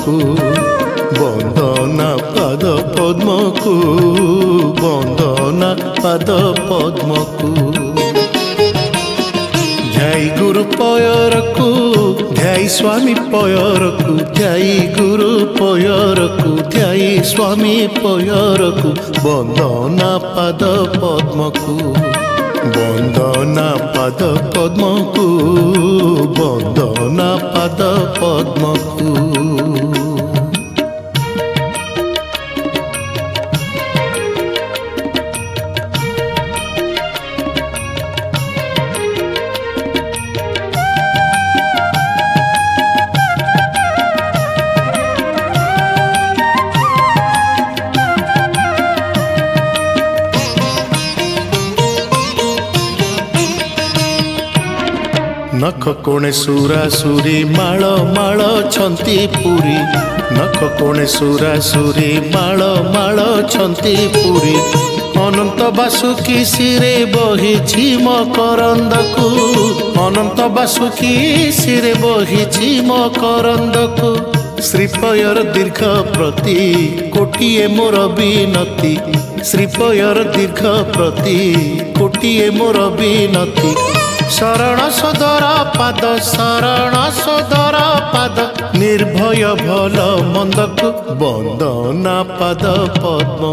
को वंदना पाद पद्म को वंदना पाद पद्म को ध्याई गुरु पयर को ध्याई स्वामी पयर को ध्याई गुरु पयर को ध्याई स्वामी पयर को वंदना पाद पद्म को वंदना पाद पद्म को वंदना पाद पद्म को नख कोणे सुरासुरी माळ माळ छंती पुरी नख कोणे सुरासुरी माळ माळ छंती पुरी अनंत बासुकी सिरे बहिछि मकरंदकु अनंत बासुकी सिरे बहिछि मकरंदकु श्रीपयर दीर्घ प्रति कोटिए मोर विनती श्रीपयर दीर्घ प्रति कोटिए मोर विनती शरण सदर पाद शरण सदर पाद निर्भय भल मंद को वंदना पाद पद्म